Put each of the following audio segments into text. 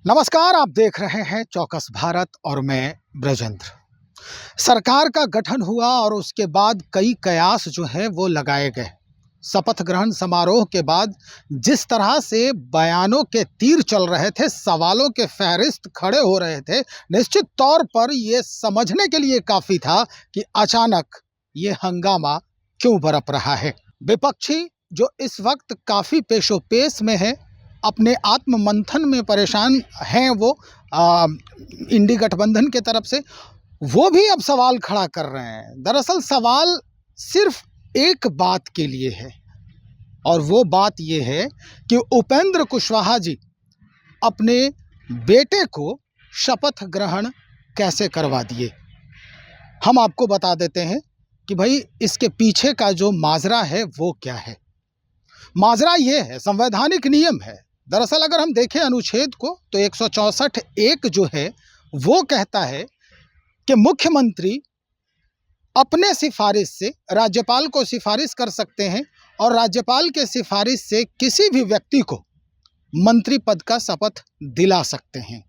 नमस्कार, आप देख रहे हैं चौकस भारत और मैं ब्रजेंद्र। सरकार का गठन हुआ और उसके बाद कई कयास जो है वो लगाए गए। शपथ ग्रहण समारोह के बाद जिस तरह से बयानों के तीर चल रहे थे, सवालों के फहरिस्त खड़े हो रहे थे, निश्चित तौर पर ये समझने के लिए काफ़ी था कि अचानक ये हंगामा क्यों बरप रहा है। विपक्षी जो इस वक्त काफ़ी पेशोपेश में है, अपने आत्म मंथन में परेशान हैं, वो इंडी गठबंधन के तरफ से वो भी अब सवाल खड़ा कर रहे हैं। दरअसल सवाल सिर्फ एक बात के लिए है और वो बात ये है कि उपेंद्र कुशवाहा जी अपने बेटे को शपथ ग्रहण कैसे करवा दिए। हम आपको बता देते हैं कि भाई इसके पीछे का जो माजरा है वो क्या है। माजरा ये है, संवैधानिक नियम है। दरअसल अगर हम देखें अनुच्छेद को तो 164(1) जो है वो कहता है कि मुख्यमंत्री अपने सिफारिश से राज्यपाल को सिफारिश कर सकते हैं और राज्यपाल के सिफारिश से किसी भी व्यक्ति को मंत्री पद का शपथ दिला सकते हैं।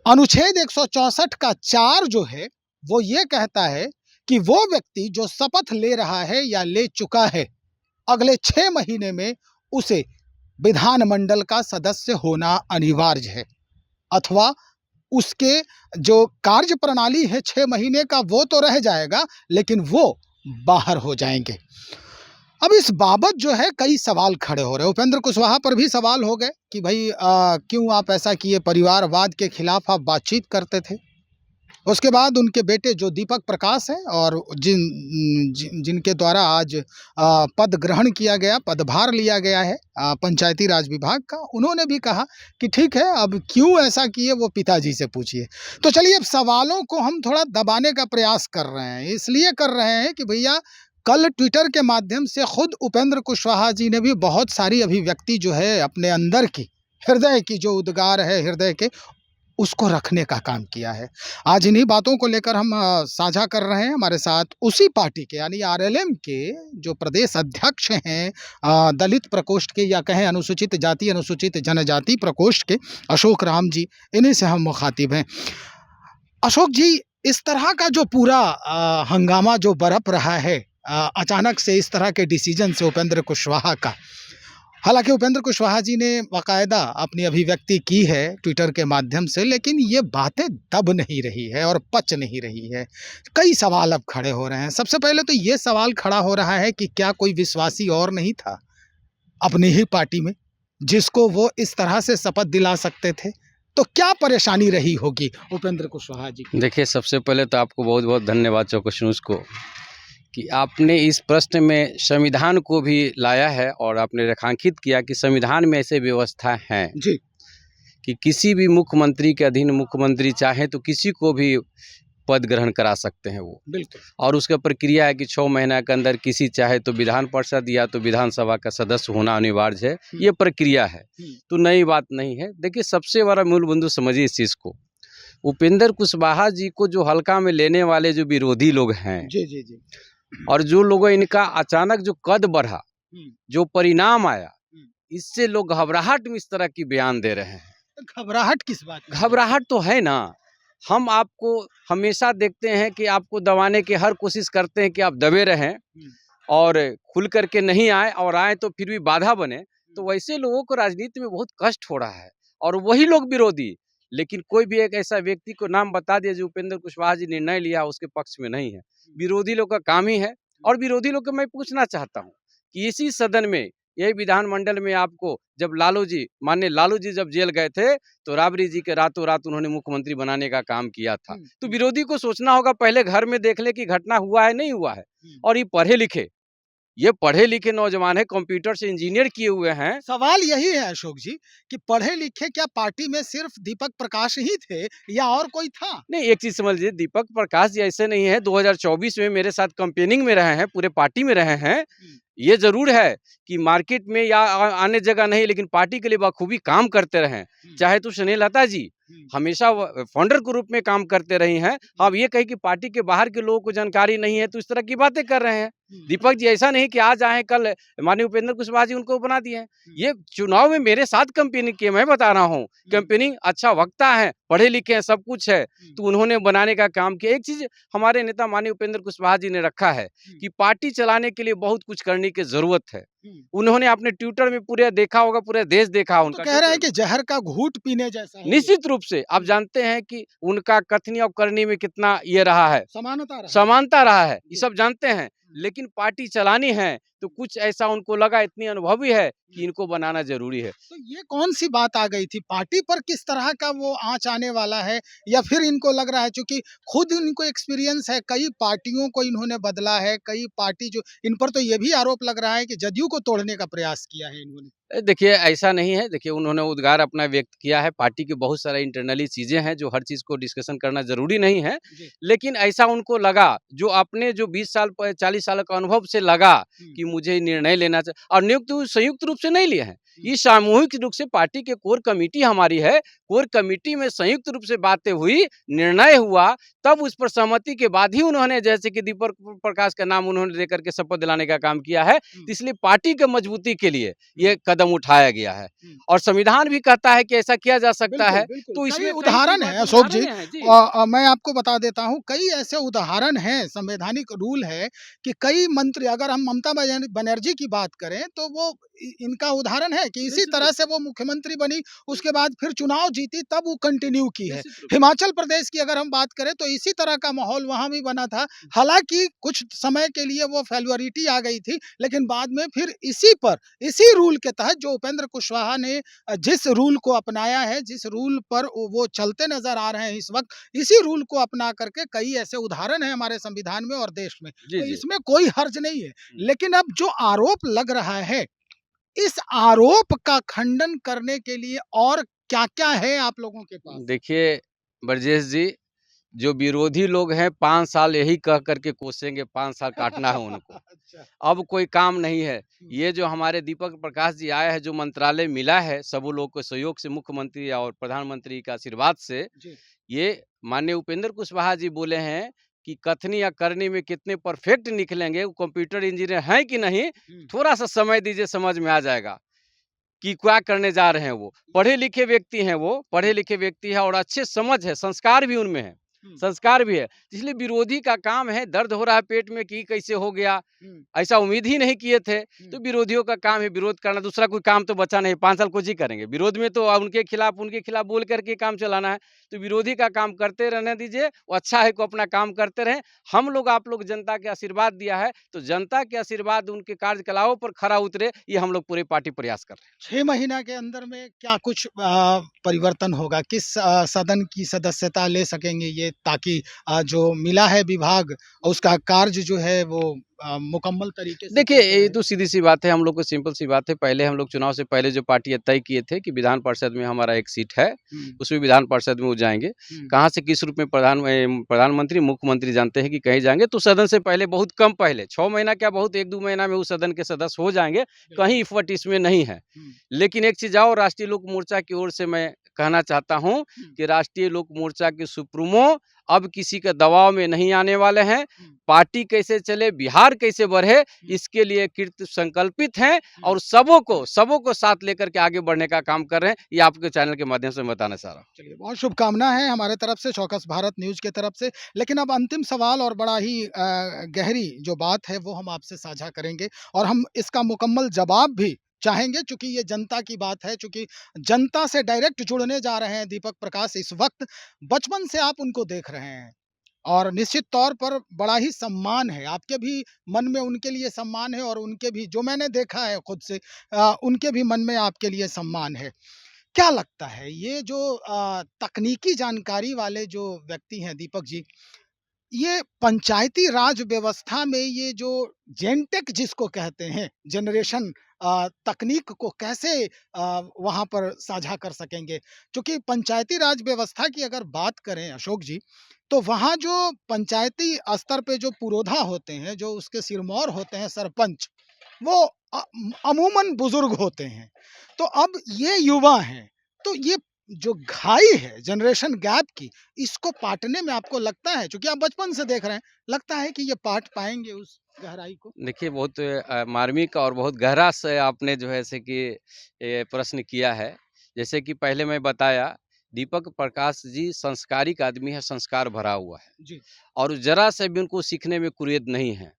अनुच्छेद 164 का 4 जो है वो ये कहता है कि वो व्यक्ति जो शपथ ले रहा है या ले चुका है, अगले 6 महीने में उसे विधानमंडल का सदस्य होना अनिवार्य है, अथवा उसके जो कार्य प्रणाली है 6 महीने का वो तो रह जाएगा, लेकिन वो बाहर हो जाएंगे। अब इस बाबत जो है कई सवाल खड़े हो रहे हैं। उपेंद्र कुशवाहा पर भी सवाल हो गए कि भाई क्यों आप ऐसा किए, परिवारवाद के खिलाफ आप बातचीत करते थे। उसके बाद उनके बेटे जो दीपक प्रकाश हैं और जिनके द्वारा आज पद ग्रहण किया गया, पदभार लिया गया है पंचायती राज विभाग का, उन्होंने भी कहा कि ठीक है, अब क्यों ऐसा किए वो पिताजी से पूछिए। तो चलिए, अब सवालों को हम थोड़ा दबाने का प्रयास कर रहे हैं। इसलिए कर रहे हैं कि भैया कल ट्विटर के माध्यम से खुद उपेंद्र कुशवाहा जी ने भी बहुत सारी अभिव्यक्ति जो है अपने अंदर की, हृदय की जो उद्गार है हृदय के, उसको रखने का काम किया है। आज इन्हीं बातों को लेकर हम साझा कर रहे हैं। हमारे साथ उसी पार्टी के यानी आरएलएम के जो प्रदेश अध्यक्ष हैं दलित प्रकोष्ठ के, या कहें अनुसूचित जाति अनुसूचित जनजाति प्रकोष्ठ के, अशोक राम जी, इन्हीं से हम मुखातिब हैं। अशोक जी, इस तरह का जो पूरा हंगामा जो बरप रहा है अचानक से इस तरह के डिसीजन से उपेंद्र कुशवाहा का, हालांकि उपेंद्र कुशवाहा जी ने बाकायदा अपनी अभिव्यक्ति की है ट्विटर के माध्यम से, लेकिन ये बातें दब नहीं रही है और पच नहीं रही है। कई सवाल अब खड़े हो रहे हैं। सबसे पहले तो ये सवाल खड़ा हो रहा है कि क्या कोई विश्वासी और नहीं था अपनी ही पार्टी में जिसको वो इस तरह से शपथ दिला सकते थे? तो क्या परेशानी रही होगी उपेंद्र कुशवाहा जी? देखिए, सबसे पहले तो आपको बहुत बहुत धन्यवाद चौकस न्यूज़ को कि आपने इस प्रश्न में संविधान को भी लाया है और आपने रेखांकित किया कि संविधान में ऐसे व्यवस्था हैं जी कि किसी भी मुख्यमंत्री के अधीन मुख्यमंत्री चाहे तो किसी को भी पद ग्रहण करा सकते हैं वो। बिल्कुल। और उसका प्रक्रिया है कि 6 महीना के अंदर किसी चाहे तो विधान परिषद या तो विधानसभा का सदस्य होना अनिवार्य है। ये प्रक्रिया है, तो नई बात नहीं है। देखिए, सबसे बड़ा मूल बिंदु समझिए इस चीज़ को, उपेंद्र कुशवाहा जी को जो हल्का में लेने वाले जो विरोधी लोग हैं, जी जी जी, और जो लोगों इनका अचानक जो कद बढ़ा, जो परिणाम आया, इससे लोग घबराहट में इस तरह की बयान दे रहे हैं। घबराहट किस बात की? घबराहट तो है ना। हम आपको हमेशा देखते हैं कि आपको दबाने की हर कोशिश करते हैं कि आप दबे रहें और खुल करके नहीं आए, और आए तो फिर भी बाधा बने। तो वैसे लोगों को राजनीति में बहुत कष्ट हो रहा है, और वही लोग विरोधी। लेकिन कोई भी एक ऐसा व्यक्ति को नाम बता दिया जो उपेंद्र कुशवाहा जी निर्णय लिया उसके पक्ष में नहीं है। विरोधी लोग का काम ही है। और विरोधी लोग को मैं पूछना चाहता हूँ कि इसी सदन में, यही विधानमंडल में, आपको जब माननीय लालू जी जब जेल गए थे तो राबड़ी जी के रातों रात उन्होंने मुख्यमंत्री बनाने का काम किया था। तो विरोधी को सोचना होगा, पहले घर में देख ले कि घटना हुआ है नहीं हुआ है। और ये पढ़े लिखे नौजवान है, कंप्यूटर से इंजीनियर किए हुए हैं। सवाल यही है अशोक जी कि पढ़े लिखे क्या पार्टी में सिर्फ दीपक प्रकाश ही थे या और कोई था? नहीं, एक चीज समझ लीजिए, दीपक प्रकाश जी ऐसे नहीं है। 2024 में मेरे साथ कैंपेनिंग में रहे हैं, पूरे पार्टी में रहे हैं। ये जरूर है कि मार्केट में या अन्य जगह नहीं, लेकिन पार्टी के लिए बखूबी काम करते रहे। चाहे तो स्नेहलता जी हमेशा फाउंडर के रूप में काम करते रही हैं। अब ये कहीं कि पार्टी के बाहर के लोगों को जानकारी नहीं है तो इस तरह की बातें कर रहे हैं। दीपक जी ऐसा नहीं कि आज आए कल माननीय उपेंद्र कुशवाहा जी उनको बना दिए हैं। ये चुनाव में मेरे साथ कैंपेनिंग किए, मैं बता रहा हूँ। कैंपेनिंग अच्छा वक्ता है, पढ़े लिखे हैं, सब कुछ है, तो उन्होंने बनाने का काम किया। एक चीज हमारे नेता माननीय उपेंद्र कुशवाहा जी ने रखा है कि पार्टी चलाने के लिए बहुत कुछ करने की जरूरत है। उन्होंने अपने ट्विटर में पूरे देखा होगा, पूरा देश देखा तो उनका कह रहे हैं ट्विटर कि जहर का घूंट पीने जैसा है ये। निश्चित रूप से आप जानते हैं कि उनका कथनी और करनी में कितना ये रहा है, समानता रहा है। समानता रहा है, ये जी। सब जानते हैं। लेकिन पार्टी चलानी है तो कुछ ऐसा उनको लगा, इतनी अनुभवी है कि इनको बनाना जरूरी है। तो ये कौन सी बात आ गई थी पार्टी पर, किस तरह का वो आंच आने वाला है, या फिर इनको लग रहा है चूंकि खुद इनको एक्सपीरियंस है, कई पार्टियों को इन्होंने बदला है, कई पार्टी जो इन पर तो ये भी आरोप लग रहा है कि जदयू को तोड़ने का प्रयास किया है इन्होंने। देखिए ऐसा नहीं है। देखिए उन्होंने उद्गार अपना व्यक्त किया है। पार्टी की बहुत सारा इंटरनली चीज़ें हैं जो हर चीज़ को डिस्कशन करना ज़रूरी नहीं है। जी। लेकिन ऐसा उनको लगा जो अपने जो 20 साल 40 साल का अनुभव से लगा कि मुझे निर्णय लेना चाहिए, और नियुक्त संयुक्त रूप से नहीं लिए हैं। ये सामूहिक रूप से पार्टी के कोर कमेटी हमारी है। कोर कमेटी में संयुक्त रूप से बातें हुई, निर्णय हुआ, तब उस पर सहमति के बाद ही उन्होंने जैसे कि दीपक प्रकाश का नाम उन्होंने लेकर के शपथ दिलाने का काम किया है। इसलिए पार्टी के मजबूती के लिए ये कदम उठाया गया है और संविधान भी कहता है कि ऐसा किया जा सकता है। तो कई इसमें उदाहरण है अशोक जी, मैं आपको बता देता हूँ, कई ऐसे उदाहरण हैं, संवैधानिक रूल है कि कई मंत्री, अगर हम ममता बनर्जी की बात करें तो वो इनका उदाहरण है कि इसी तरह से वो मुख्यमंत्री बनी, उसके बाद फिर चुनाव जीती, तब वो कंटिन्यू की है। हिमाचल प्रदेश की अगर हम बात करें तो इसी तरह का माहौल वहां भी बना था। हालांकि कुछ समय के लिए वो फेल्युअरिटी आ गई थी, लेकिन बाद में फिर इसी रूल के तहत जो उपेंद्र कुशवाहा ने जिस रूल को अपनाया है, जिस रूल पर वो चलते नजर आ रहे हैं इस वक्त, इसी रूल को अपना करके कई ऐसे उदाहरण हैं हमारे संविधान में और देश में। तो इसमें कोई हर्ज नहीं है। लेकिन अब जो आरोप लग रहा है, इस आरोप का खंडन करने के लिए और क्या-क्या है आप लोगों के पास? देखिए ब्रजेश जी, जो विरोधी लोग हैं 5 साल यही कह करके कोसेंगे, 5 साल काटना है उनको। अच्छा। अब कोई काम नहीं है। ये जो हमारे दीपक प्रकाश जी आए हैं, जो मंत्रालय मिला है सब लोगों के सहयोग से, मुख्यमंत्री और प्रधानमंत्री का आशीर्वाद से, जी। ये माननीय उपेंद्र कुशवाहा जी बोले हैं कि कथनी या करनी में कितने परफेक्ट निकलेंगे, वो कंप्यूटर इंजीनियर हैं कि नहीं, थोड़ा-सा समय दीजिए, समझ में आ जाएगा कि क्या करने जा रहे हैं वो। पढ़े लिखे व्यक्ति हैं वो, पढ़े लिखे व्यक्ति है और अच्छे समझ है, संस्कार भी उनमें है, संस्कार भी है। इसलिए विरोधी का काम है, दर्द हो रहा है पेट में कि कैसे हो गया, ऐसा उम्मीद ही नहीं किए थे। तो विरोधियों का काम है विरोध करना, दूसरा कोई काम तो बचा नहीं। 5 साल कुछ ही करेंगे विरोध में, तो उनके खिलाफ बोल करके काम चलाना है। तो विरोधी का काम करते रहने दीजिए, वो अच्छा है कि अपना काम करते रहें। हम लोग, आप लोग जनता के आशीर्वाद दिया है, तो जनता के आशीर्वाद उनके कार्यकलापों पर खरा उतरे, ये हम लोग पूरे पार्टी प्रयास कर रहे हैं। 6 महीना के अंदर में क्या कुछ परिवर्तन होगा? किस सदन की सदस्यता ले सकेंगे ये, ताकि जो मिला है विभाग उसका कार्य जो है वो मुकम्मल तरीके से देखिए, चलते ये रहे? तो सीधी-सी बात है, हम लोग को सिंपल सी बात है। पहले हम लोग चुनाव से पहले जो पार्टी तय किए थे कि विधान परिषद में हमारा एक सीट है, उसमें विधान परिषद में वो जाएँगे। कहाँ से किस रूप में प्रधानमंत्री, मुख्यमंत्री जानते हैं कि कहीं जाएँगे, तो सदन से पहले बहुत कम पहले 6 महीना क्या, बहुत 1-2 महीना में उस सदन के सदस्य हो जाएँगे, कहीं इफ़र्ट इसमें नहीं है। लेकिन एक चीज़ और राष्ट्रीय लोक मोर्चा की ओर से मैं कहना चाहता हूँ कि राष्ट्रीय लोक मोर्चा के सुप्रीमो अब किसी के दबाव में नहीं आने वाले हैं। पार्टी कैसे चले, बिहार कैसे बढ़े, इसके लिए कृत संकल्पित हैं और सबों को साथ लेकर के आगे बढ़ने का काम कर रहे हैं। ये आपके चैनल के माध्यम से मैं बताना चाह रहा हूँ। चलिए, बहुत शुभकामना है हमारे तरफ से, चौकस भारत न्यूज़ की तरफ से। लेकिन अब अंतिम सवाल और बड़ा ही गहरी जो बात है वो हम आपसे साझा करेंगे, और हम इसका मुकम्मल जवाब भी चाहेंगे, चूँकि ये जनता की बात है, चूँकि जनता से डायरेक्ट जुड़ने जा रहे हैं दीपक प्रकाश इस वक़्त। बचपन से आप उनको देख रहे हैं और निश्चित तौर पर बड़ा ही सम्मान है, आपके भी मन में उनके लिए सम्मान है, और उनके भी, जो मैंने देखा है खुद से, उनके भी मन में आपके लिए सम्मान है। क्या लगता है ये जो तकनीकी जानकारी वाले जो व्यक्ति हैं दीपक जी, ये पंचायती राज व्यवस्था में ये जो जेनटेक जिसको कहते हैं, जनरेशन तकनीक को कैसे वहाँ पर साझा कर सकेंगे? क्योंकि पंचायती राज व्यवस्था की अगर बात करें अशोक जी, तो वहाँ जो पंचायती स्तर पे जो पुरोधा होते हैं, जो उसके सिरमौर होते हैं, सरपंच, वो अमूमन बुजुर्ग होते हैं। तो अब ये युवा हैं, तो ये जो घाई है जनरेशन गैप की, इसको पाटने में आपको लगता है, क्योंकि आप बचपन से देख रहे हैं, लगता है कि ये पाट पाएंगे उस गहराई को? देखिए बहुत मार्मिक और बहुत गहरा से आपने जो है ऐसे कि ये प्रश्न किया है। जैसे कि पहले मैं बताया, दीपक प्रकाश जी संस्कारिक आदमी है, संस्कार भरा हुआ है जी। और ज़रा से भी उनको सीखने में कुरेद नहीं है।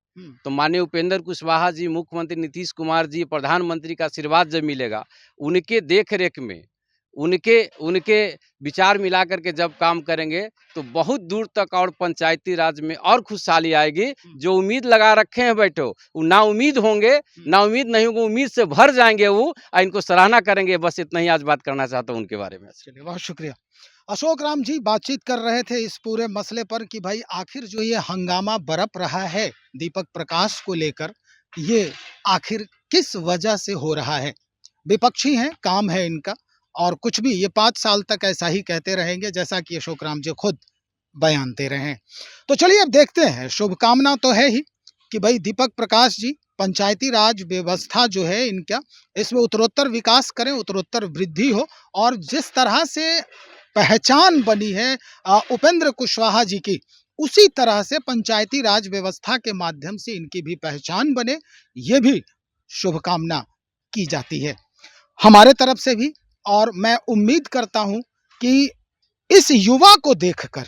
तो माननीय उपेंद्र कुशवाहा जी, मुख्यमंत्री नीतीश कुमार जी, प्रधानमंत्री का आशीर्वाद जब मिलेगा, उनके देख-रेख में, उनके उनके विचार मिला कर के जब काम करेंगे, तो बहुत दूर तक और पंचायती राज में और खुशहाली आएगी। जो उम्मीद लगा रखे हैं बैठो, वो नाउम्मीद होंगे, नाउम्मीद नहीं होंगे, उम्मीद से भर जाएँगे वो और इनको सराहना करेंगे। बस इतना ही आज बात करना चाहता हूँ उनके बारे में। चलिए, बहुत शुक्रिया। अशोक राम जी बातचीत कर रहे थे इस पूरे मसले पर कि भाई आखिर जो ये हंगामा बरप रहा है दीपक प्रकाश को लेकर, ये आखिर किस वजह से हो रहा है? विपक्षी हैं, काम है इनका, और कुछ भी ये 5 साल तक ऐसा ही कहते रहेंगे जैसा कि अशोक राम जी खुद बयान दे रहे हैं। तो चलिए अब देखते हैं, शुभकामना तो है ही कि भाई दीपक प्रकाश जी पंचायती राज व्यवस्था जो है इनका, इसमें उत्तरोत्तर विकास करें, उत्तरोत्तर वृद्धि हो, और जिस तरह से पहचान बनी है उपेंद्र कुशवाहा जी की, उसी तरह से पंचायती राज व्यवस्था के माध्यम से इनकी भी पहचान बने, ये भी शुभकामना की जाती है हमारे तरफ से भी। और मैं उम्मीद करता हूं कि इस युवा को देखकर,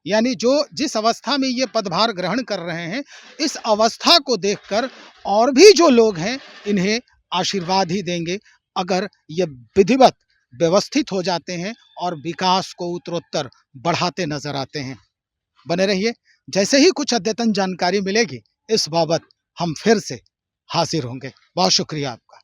यानी जो जिस अवस्था में ये पदभार ग्रहण कर रहे हैं, इस अवस्था को देखकर और भी जो लोग हैं इन्हें आशीर्वाद ही देंगे, अगर ये विधिवत व्यवस्थित हो जाते हैं और विकास को उत्तरोत्तर बढ़ाते नजर आते हैं। बने रहिए, जैसे ही कुछ अद्यतन जानकारी मिलेगी इस बाबत हम फिर से हाजिर होंगे। बहुत शुक्रिया आपका।